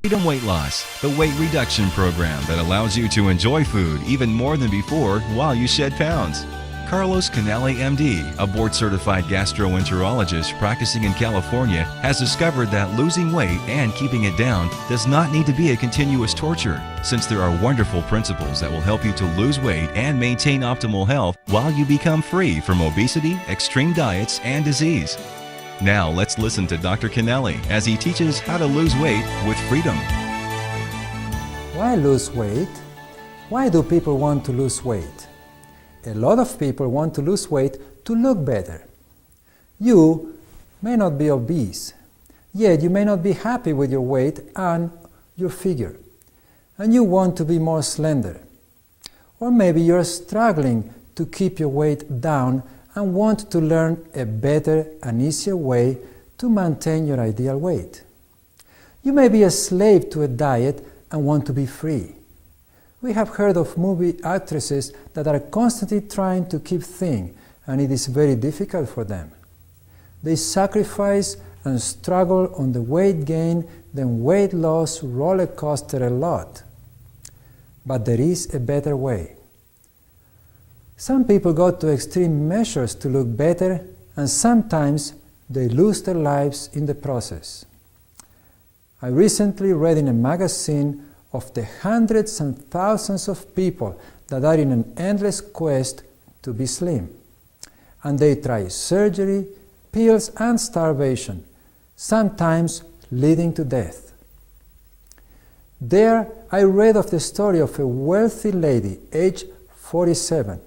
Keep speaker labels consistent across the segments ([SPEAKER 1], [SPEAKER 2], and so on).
[SPEAKER 1] Freedom Weight Loss, the weight reduction program that allows you to enjoy food even more than before while you shed pounds. Carlos Canale, MD, a board-certified gastroenterologist practicing in California, has discovered that losing weight and keeping it down does not need to be a continuous torture, since there are wonderful principles that will help you to lose weight and maintain optimal health while you become free from obesity, extreme diets, and disease. Now let's listen to Dr. Canale as he teaches how to lose weight with freedom.
[SPEAKER 2] Why lose weight? Why do people want to lose weight? A lot of people want to lose weight to look better. You may not be obese, yet you may not be happy with your weight and your figure, and you want to be more slender. Or maybe you're struggling to keep your weight down and want to learn a better and easier way to maintain your ideal weight. You may be a slave to a diet and want to be free. We have heard of movie actresses that are constantly trying to keep thin, and it is very difficult for them. They sacrifice and struggle on the weight gain, then weight loss roller coaster a lot. But there is a better way. Some people go to extreme measures to look better, and sometimes they lose their lives in the process. I recently read in a magazine of the hundreds and thousands of people that are in an endless quest to be slim. And they try surgery, pills, and starvation, sometimes leading to death. There, I read of the story of a wealthy lady, aged 47,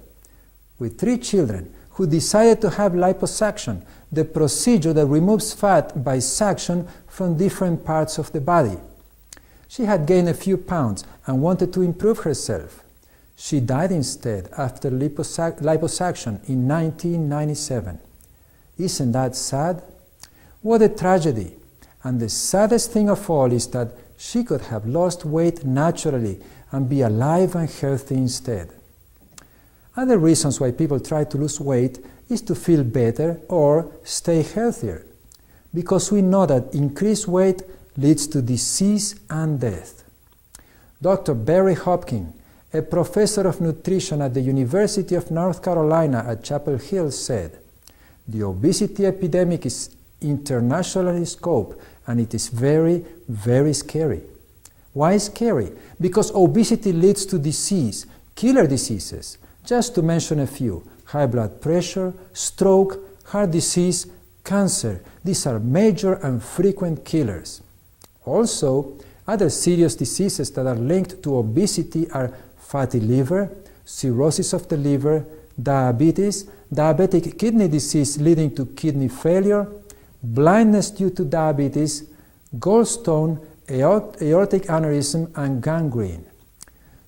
[SPEAKER 2] with 3 children, who decided to have liposuction, the procedure that removes fat by suction from different parts of the body. She had gained a few pounds and wanted to improve herself. She died instead after liposuction in 1997. Isn't that sad? What a tragedy. And the saddest thing of all is that she could have lost weight naturally and be alive and healthy instead. Other reasons why people try to lose weight is to feel better or stay healthier, because we know that increased weight leads to disease and death. Dr. Barry Hopkins, a professor of nutrition at the University of North Carolina at Chapel Hill, said, "The obesity epidemic is international in scope, and it is very, very scary." Why scary? Because obesity leads to disease, killer diseases. Just to mention a few: high blood pressure, stroke, heart disease, cancer. These are major and frequent killers. Also, other serious diseases that are linked to obesity are fatty liver, cirrhosis of the liver, diabetes, diabetic kidney disease leading to kidney failure, blindness due to diabetes, gallstone, aortic aneurysm, and gangrene.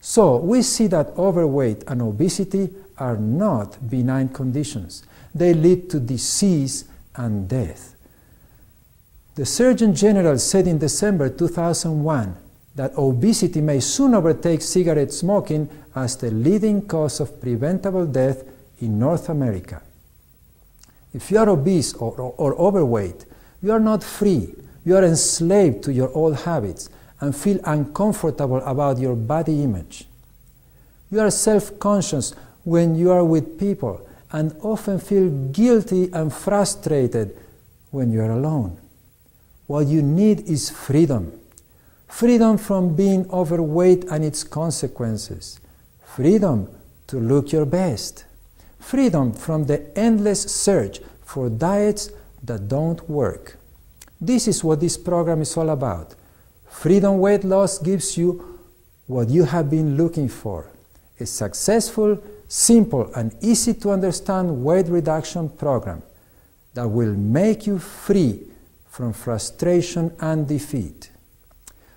[SPEAKER 2] So, we see that overweight and obesity are not benign conditions. They lead to disease and death. The Surgeon General said in December 2001 that obesity may soon overtake cigarette smoking as the leading cause of preventable death in North America. If you are obese or overweight, you are not free. You are enslaved to your old habits and feel uncomfortable about your body image. You are self-conscious when you are with people and often feel guilty and frustrated when you are alone. What you need is freedom. Freedom from being overweight and its consequences. Freedom to look your best. Freedom from the endless search for diets that don't work. This is what this program is all about. Freedom Weight Loss gives you what you have been looking for: a successful, simple, and easy to understand weight reduction program that will make you free from frustration and defeat.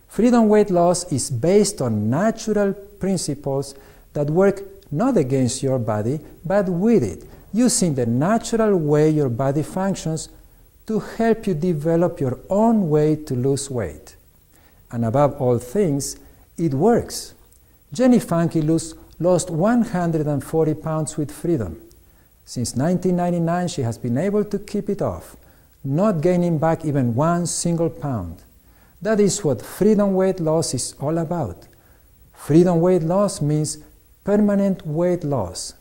[SPEAKER 2] Freedom Weight Loss is based on natural principles that work not against your body, but with it, using the natural way your body functions to help you develop your own way to lose weight. And above all things, it works. Jenny Funky lost 140 pounds with freedom. Since 1999, she has been able to keep it off, not gaining back even 1 single pound. That is what freedom weight loss is all about. Freedom weight loss means permanent weight loss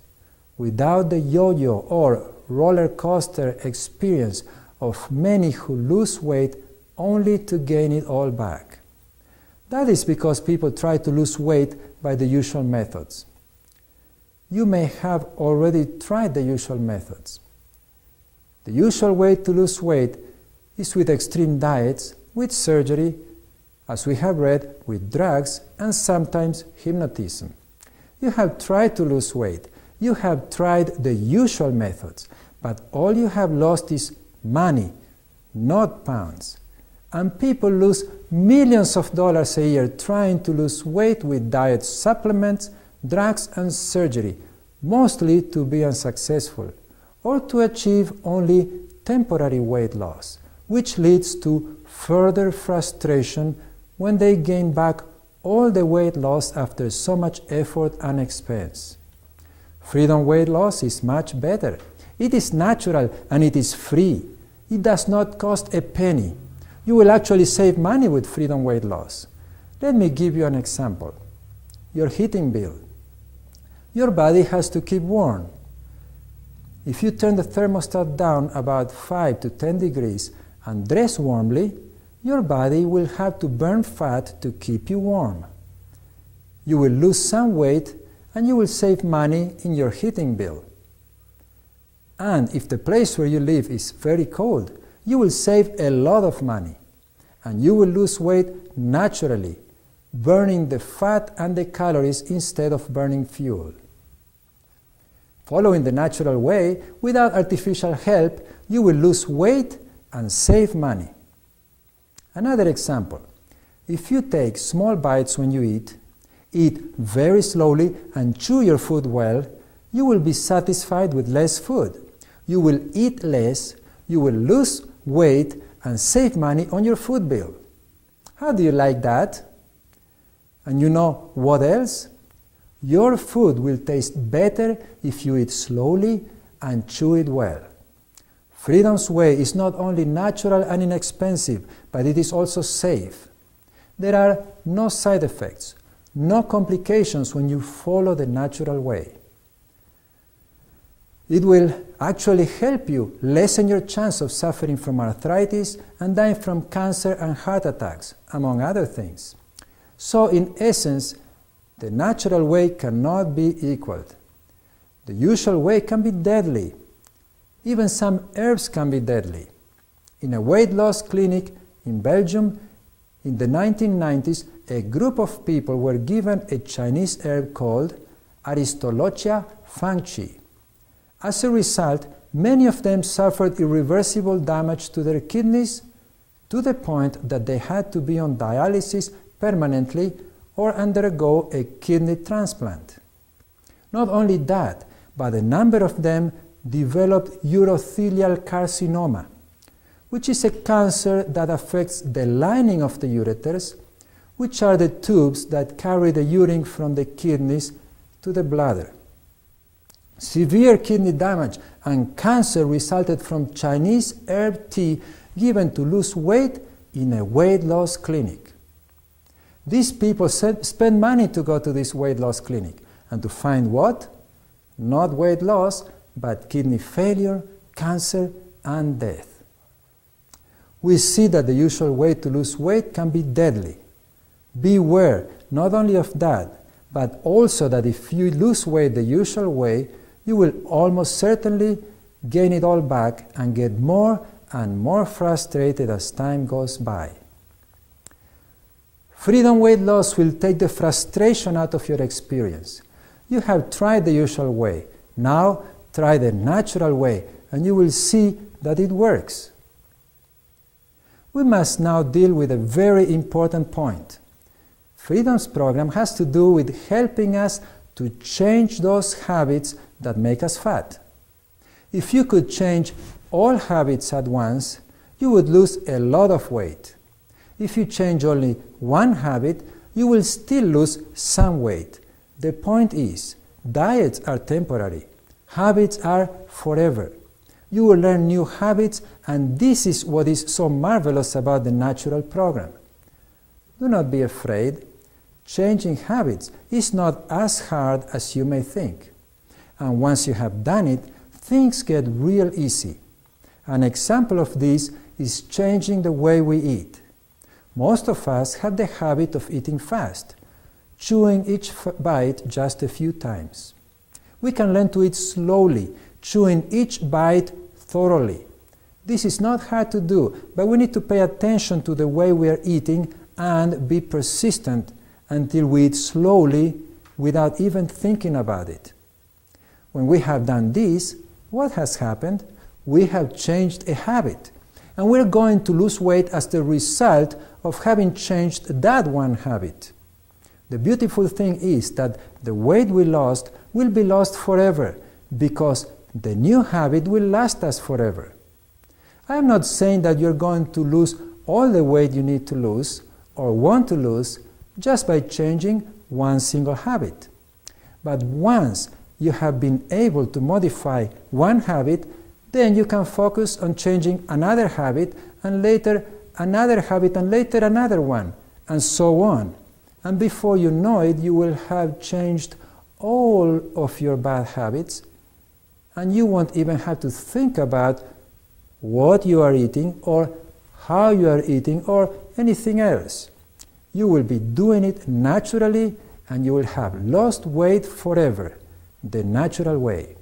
[SPEAKER 2] without the yo-yo or roller coaster experience of many who lose weight only to gain it all back. That is because people try to lose weight by the usual methods. You may have already tried the usual methods. The usual way to lose weight is with extreme diets, with surgery, as we have read, with drugs, and sometimes hypnotism. You have tried to lose weight. You have tried the usual methods, but all you have lost is money, not pounds. And people lose millions of dollars a year trying to lose weight with diet supplements, drugs, and surgery, mostly to be unsuccessful, or to achieve only temporary weight loss, which leads to further frustration when they gain back all the weight lost after so much effort and expense. Freedom weight loss is much better. It is natural and it is free. It does not cost a penny. You will actually save money with freedom weight loss. Let me give you an example. Your heating bill. Your body has to keep warm. If you turn the thermostat down about 5 to 10 degrees and dress warmly, your body will have to burn fat to keep you warm. You will lose some weight and you will save money in your heating bill. And if the place where you live is very cold, you will save a lot of money. And you will lose weight naturally, burning the fat and the calories instead of burning fuel. Following the natural way, without artificial help, you will lose weight and save money. Another example. If you take small bites when you eat very slowly, and chew your food well, you will be satisfied with less food. You will eat less, you will lose weight, and save money on your food bill. How do you like that? And you know what else? Your food will taste better if you eat slowly and chew it well. Freedom's way is not only natural and inexpensive, but it is also safe. There are no side effects, no complications when you follow the natural way. It will actually help you lessen your chance of suffering from arthritis and dying from cancer and heart attacks, among other things. So in essence, the natural way cannot be equaled. The usual way can be deadly. Even some herbs can be deadly. In a weight loss clinic in Belgium in the 1990s, a group of people were given a Chinese herb called Aristolochia functii. As a result, many of them suffered irreversible damage to their kidneys to the point that they had to be on dialysis permanently or undergo a kidney transplant. Not only that, but a number of them developed urothelial carcinoma, which is a cancer that affects the lining of the ureters, which are the tubes that carry the urine from the kidneys to the bladder. Severe kidney damage and cancer resulted from Chinese herb tea given to lose weight in a weight loss clinic. These people spend money to go to this weight loss clinic and to find what? Not weight loss, but kidney failure, cancer, and death. We see that the usual way to lose weight can be deadly. Beware not only of that, but also that if you lose weight the usual way, you will almost certainly gain it all back and get more and more frustrated as time goes by. Freedom weight loss will take the frustration out of your experience. You have tried the usual way. Now try the natural way and you will see that it works. We must now deal with a very important point. Freedom's program has to do with helping us to change those habits that make us fat. If you could change all habits at once, you would lose a lot of weight. If you change only one habit, you will still lose some weight. The point is, diets are temporary. Habits are forever. You will learn new habits, and this is what is so marvelous about the natural program. Do not be afraid. Changing habits is not as hard as you may think. And once you have done it, things get real easy. An example of this is changing the way we eat. Most of us have the habit of eating fast, chewing each bite just a few times. We can learn to eat slowly, chewing each bite thoroughly. This is not hard to do, but we need to pay attention to the way we are eating and be persistent until we eat slowly without even thinking about it. When we have done this, what has happened? We have changed a habit, and we're going to lose weight as the result of having changed that one habit. The beautiful thing is that the weight we lost will be lost forever because the new habit will last us forever. I am not saying that you're going to lose all the weight you need to lose or want to lose just by changing one single habit. But once you have been able to modify one habit, then you can focus on changing another habit, and later another habit, and later another one, and so on. And before you know it, you will have changed all of your bad habits, and you won't even have to think about what you are eating or how you are eating or anything else. You will be doing it naturally, and you will have lost weight forever, the natural way.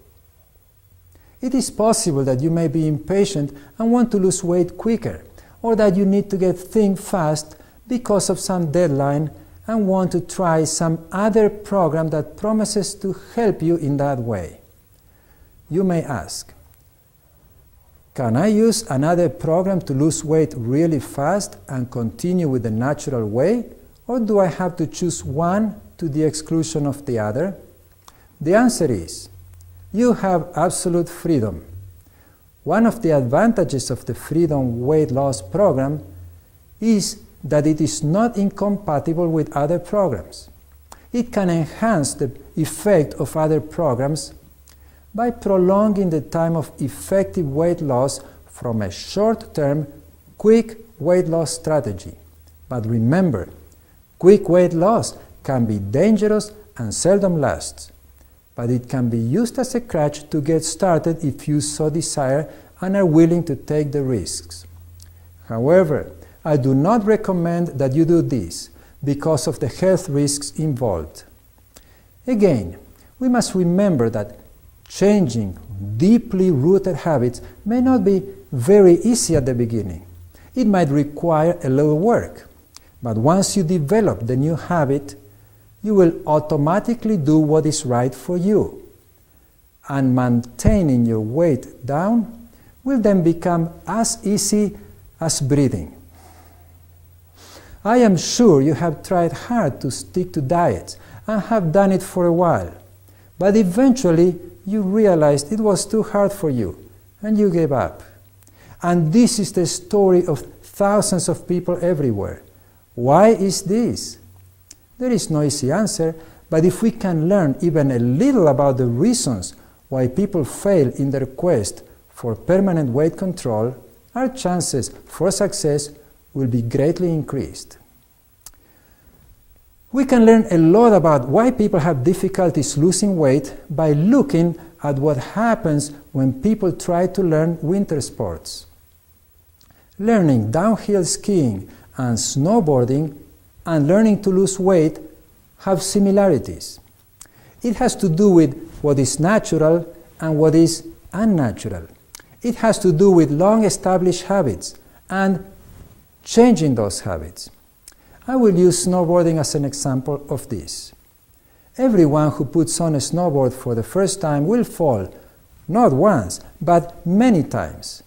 [SPEAKER 2] It is possible that you may be impatient and want to lose weight quicker, or that you need to get thin fast because of some deadline and want to try some other program that promises to help you in that way. You may ask, can I use another program to lose weight really fast and continue with the natural way, or do I have to choose one to the exclusion of the other? The answer is, you have absolute freedom. One of the advantages of the Freedom Weight Loss program is that it is not incompatible with other programs. It can enhance the effect of other programs by prolonging the time of effective weight loss from a short-term, quick weight loss strategy. But remember, quick weight loss can be dangerous and seldom lasts, but it can be used as a crutch to get started if you so desire and are willing to take the risks. However, I do not recommend that you do this because of the health risks involved. Again, we must remember that changing deeply rooted habits may not be very easy at the beginning. It might require a little work, but once you develop the new habit, you will automatically do what is right for you, and maintaining your weight down will then become as easy as breathing. I am sure you have tried hard to stick to diets and have done it for a while, but eventually you realized it was too hard for you and you gave up. And this is the story of thousands of people everywhere. Why is this? There is no easy answer, but if we can learn even a little about the reasons why people fail in their quest for permanent weight control, our chances for success will be greatly increased. We can learn a lot about why people have difficulties losing weight by looking at what happens when people try to learn winter sports. Learning downhill skiing and snowboarding and learning to lose weight have similarities. It has to do with what is natural and what is unnatural. It has to do with long-established habits and changing those habits. I will use snowboarding as an example of this. Everyone who puts on a snowboard for the first time will fall, not once, but many times.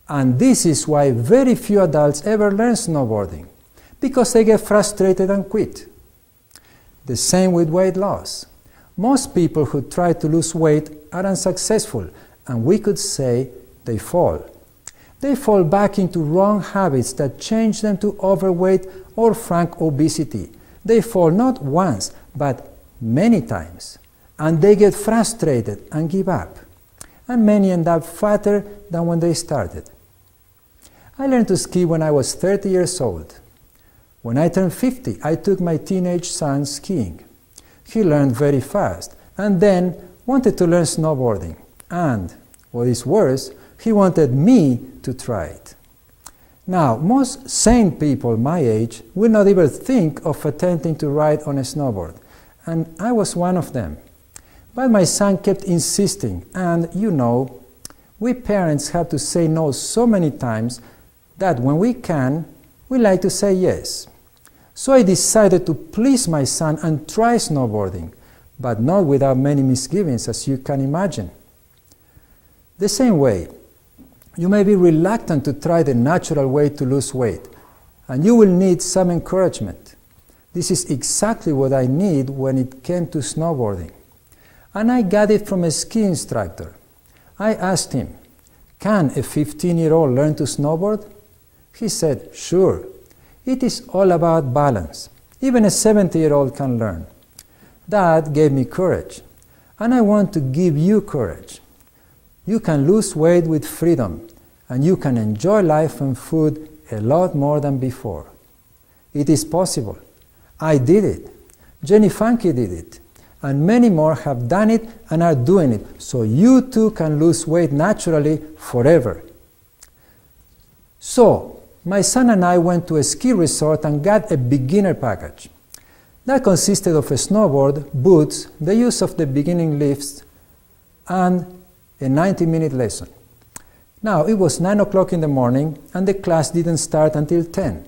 [SPEAKER 2] And this is why very few adults ever learn snowboarding, because they get frustrated and quit. The same with weight loss. Most people who try to lose weight are unsuccessful, and we could say they fall. They fall back into wrong habits that change them to overweight or frank obesity. They fall not once, but many times. And they get frustrated and give up. And many end up fatter than when they started. I learned to ski when I was 30 years old. When I turned 50, I took my teenage son skiing. He learned very fast and then wanted to learn snowboarding. And, what is worse, he wanted me to try it. Now, most sane people my age will not even think of attempting to ride on a snowboard, and I was one of them. But my son kept insisting, and you know, we parents have to say no so many times that when we can, we like to say yes. So I decided to please my son and try snowboarding, but not without many misgivings, as you can imagine. The same way, you may be reluctant to try the natural way to lose weight, and you will need some encouragement. This is exactly what I need when it came to snowboarding. And I got it from a ski instructor. I asked him, "Can a 15-year-old learn to snowboard?" He said, "Sure. It is all about balance. Even a 70-year-old can learn." That gave me courage, and I want to give you courage. You can lose weight with freedom, and you can enjoy life and food a lot more than before. It is possible. I did it. Jenny Funky did it. And many more have done it and are doing it, so you too can lose weight naturally forever. So, my son and I went to a ski resort and got a beginner package. That consisted of a snowboard, boots, the use of the beginning lifts, and a 90-minute lesson. Now, it was 9 o'clock in the morning, and the class didn't start until 10.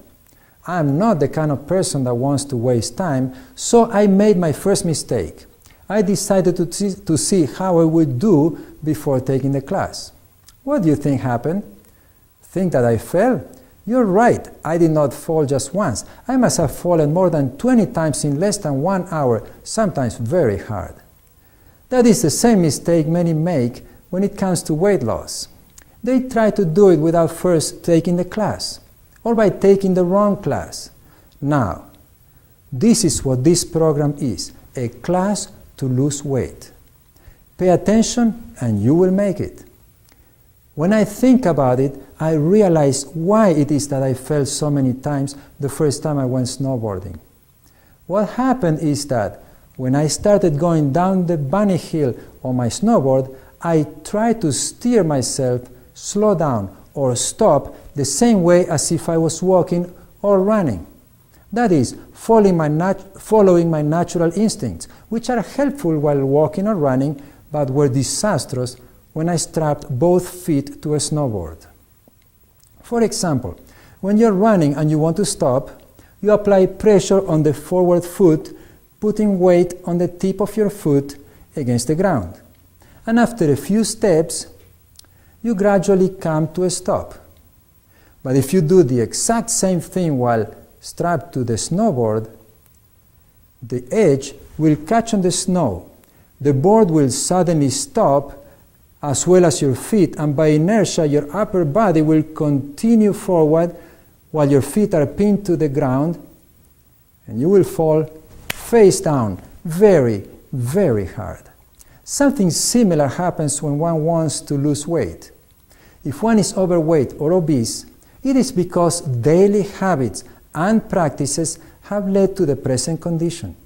[SPEAKER 2] I'm not the kind of person that wants to waste time, so I made my first mistake. I decided to see how I would do before taking the class. What do you think happened? Think that I fell? You're right, I did not fall just once. I must have fallen more than 20 times in less than 1 hour, sometimes very hard. That is the same mistake many make when it comes to weight loss. They try to do it without first taking the class, or by taking the wrong class. Now, this is what this program is, a class to lose weight. Pay attention and you will make it. When I think about it, I realize why it is that I fell so many times the first time I went snowboarding. What happened is that when I started going down the bunny hill on my snowboard, I tried to steer myself, slow down, or stop the same way as if I was walking or running. That is, following my natural instincts, which are helpful while walking or running, but were disastrous when I strapped both feet to a snowboard. For example, when you're running and you want to stop, you apply pressure on the forward foot, putting weight on the tip of your foot against the ground. And after a few steps, you gradually come to a stop. But if you do the exact same thing while strapped to the snowboard, the edge will catch on the snow. The board will suddenly stop, as well as your feet, and by inertia your upper body will continue forward while your feet are pinned to the ground, and you will fall face down very, very hard. Something similar happens when one wants to lose weight. If one is overweight or obese, it is because daily habits and practices have led to the present condition.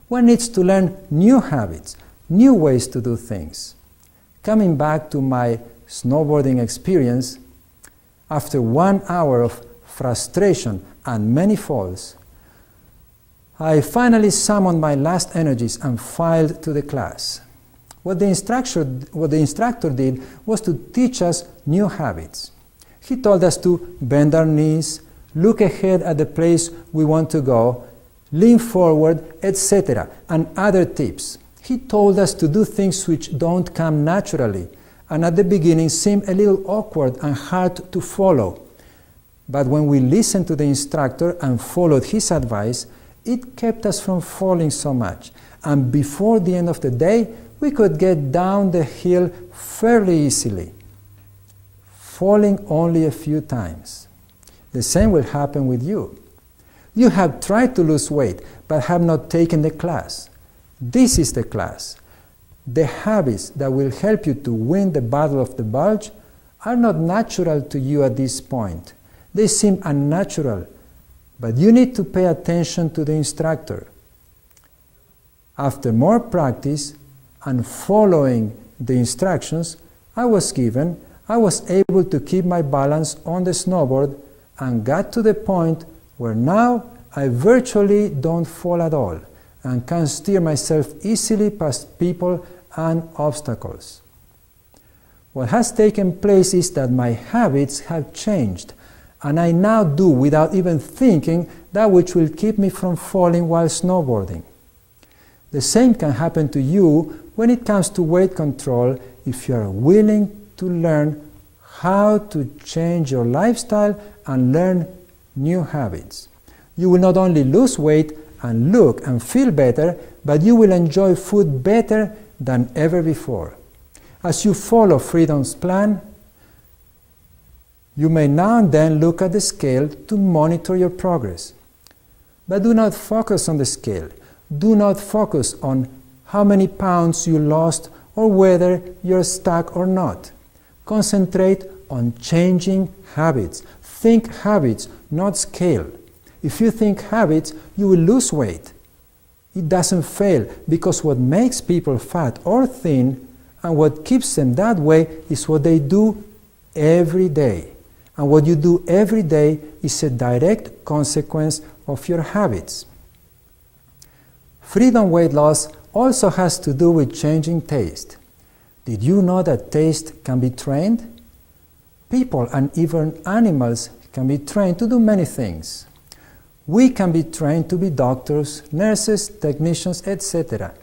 [SPEAKER 2] One needs to learn new habits, new ways to do things. Coming back to my snowboarding experience, after 1 hour of frustration and many falls, I finally summoned my last energies and filed to the class. What the instructor did was to teach us new habits. He told us to bend our knees, look ahead at the place we want to go, lean forward, etc., and other tips. He told us to do things which don't come naturally, and at the beginning seem a little awkward and hard to follow. But when we listened to the instructor and followed his advice, it kept us from falling so much. And before the end of the day, we could get down the hill fairly easily, falling only a few times. The same will happen with you. You have tried to lose weight, but have not taken the class. This is the class. The habits that will help you to win the battle of the bulge are not natural to you at this point. They seem unnatural, but you need to pay attention to the instructor. After more practice and following the instructions I was given, I was able to keep my balance on the snowboard and got to the point where now I virtually don't fall at all and can steer myself easily past people and obstacles. What has taken place is that my habits have changed, and I now do, without even thinking, that which will keep me from falling while snowboarding. The same can happen to you when it comes to weight control if you are willing to learn how to change your lifestyle and learn new habits. You will not only lose weight and look and feel better, but you will enjoy food better than ever before. As you follow Freedom's plan, you may now and then look at the scale to monitor your progress. But do not focus on the scale. Do not focus on how many pounds you lost or whether you're stuck or not. Concentrate on changing habits. Think habits, not scale. If you think habits, you will lose weight. It doesn't fail, because what makes people fat or thin and what keeps them that way is what they do every day. And what you do every day is a direct consequence of your habits. Freedom weight loss also has to do with changing taste. Did you know that taste can be trained? People and even animals can be trained to do many things. We can be trained to be doctors, nurses, technicians, etc.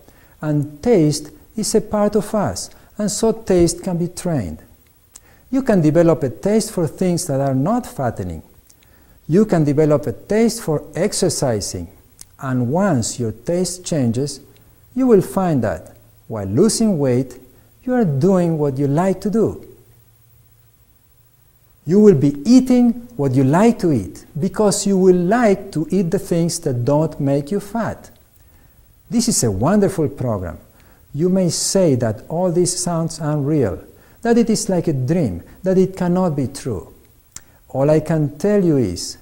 [SPEAKER 2] And taste is a part of us, and so taste can be trained. You can develop a taste for things that are not fattening. You can develop a taste for exercising, and once your taste changes, you will find that while losing weight, you are doing what you like to do. You will be eating what you like to eat, because you will like to eat the things that don't make you fat. This is a wonderful program. You may say that all this sounds unreal, that it is like a dream, that it cannot be true. All I can tell you is,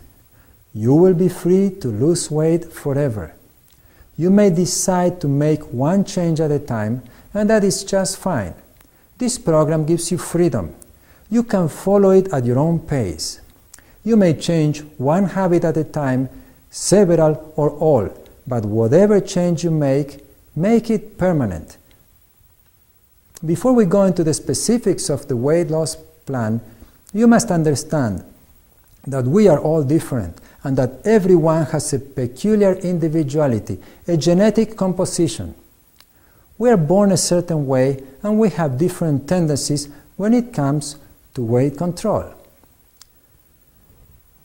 [SPEAKER 2] you will be free to lose weight forever. You may decide to make one change at a time, and that is just fine. This program gives you freedom. You can follow it at your own pace. You may change one habit at a time, several or all, but whatever change you make it permanent. Before we go into the specifics of the weight loss plan, you must understand that we are all different and that everyone has a peculiar individuality, a genetic composition. We are born a certain way and we have different tendencies when it comes to weight control.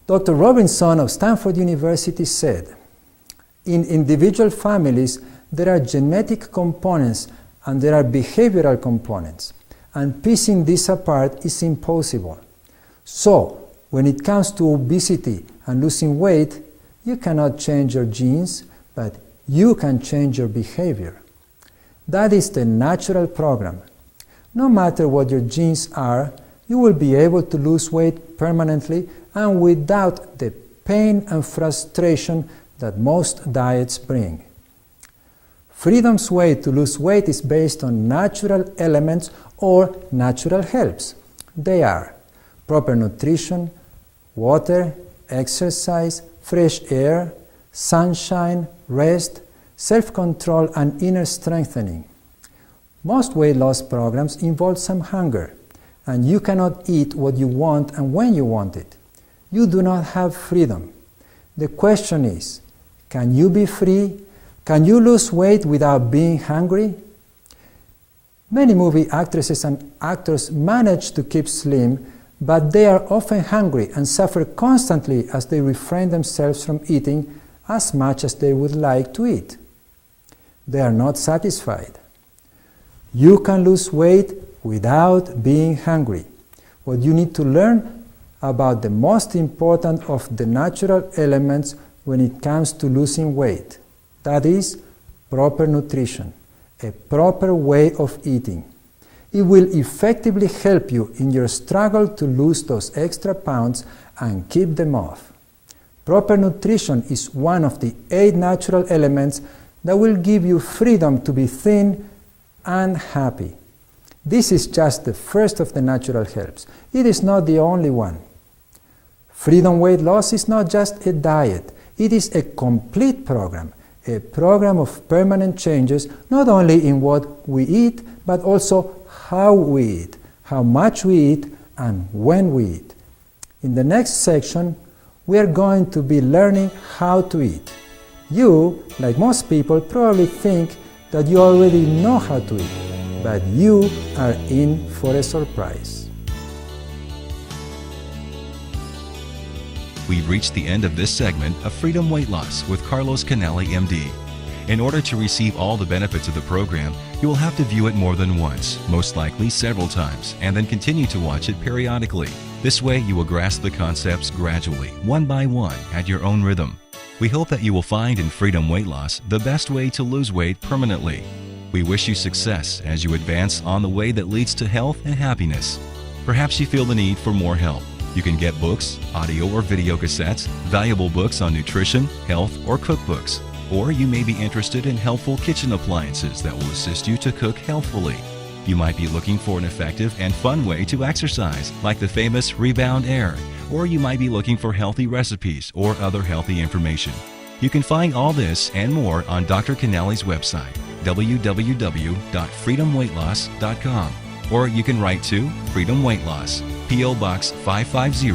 [SPEAKER 2] Dr. Robinson of Stanford University said, in individual families, there are genetic components and there are behavioral components, and piecing this apart is impossible. So, when it comes to obesity and losing weight, you cannot change your genes, but you can change your behavior. That is the natural program. No matter what your genes are, you will be able to lose weight permanently and without the pain and frustration that most diets bring. Freedom's way to lose weight is based on natural elements or natural helps. They are proper nutrition, water, exercise, fresh air, sunshine, rest, self-control, and inner strengthening. Most weight loss programs involve some hunger, and you cannot eat what you want and when you want it. You do not have freedom. The question is, can you be free? Can you lose weight without being hungry? Many movie actresses and actors manage to keep slim, but they are often hungry and suffer constantly as they refrain themselves from eating as much as they would like to eat. They are not satisfied. You can lose weight without being hungry. What you need to learn about the most important of the natural elements when it comes to losing weight. That is, proper nutrition, a proper way of eating. It will effectively help you in your struggle to lose those extra pounds and keep them off. Proper nutrition is one of the 8 natural elements that will give you freedom to be thin and happy. This is just the first of the natural helps. It is not the only one. Freedom weight loss is not just a diet. It is a complete program, a program of permanent changes, not only in what we eat, but also how we eat, how much we eat, and when we eat. In the next section, we are going to be learning how to eat. You, like most people, probably think that you already know how to eat, but you are in for a surprise.
[SPEAKER 1] We've reached the end of this segment of Freedom Weight Loss with Carlos Canale, MD. In order to receive all the benefits of the program, you will have to view it more than once, most likely several times, and then continue to watch it periodically. This way, you will grasp the concepts gradually, one by one, at your own rhythm. We hope that you will find in Freedom Weight Loss the best way to lose weight permanently. We wish you success as you advance on the way that leads to health and happiness. Perhaps you feel the need for more help. You can get books, audio or video cassettes, valuable books on nutrition, health, or cookbooks. Or you may be interested in helpful kitchen appliances that will assist you to cook healthfully. You might be looking for an effective and fun way to exercise, like the famous Rebound Air, or you might be looking for healthy recipes or other healthy information. You can find all this and more on Dr. Canale's website, www.freedomweightloss.com, or you can write to Freedom Weight Loss, P.O. Box 550,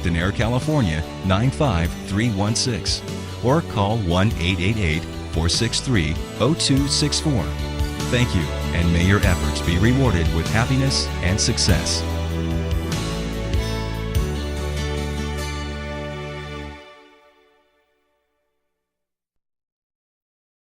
[SPEAKER 1] Denair, California 95316, or call 1-888-463-0264. Thank you, and may your efforts be rewarded with happiness and success.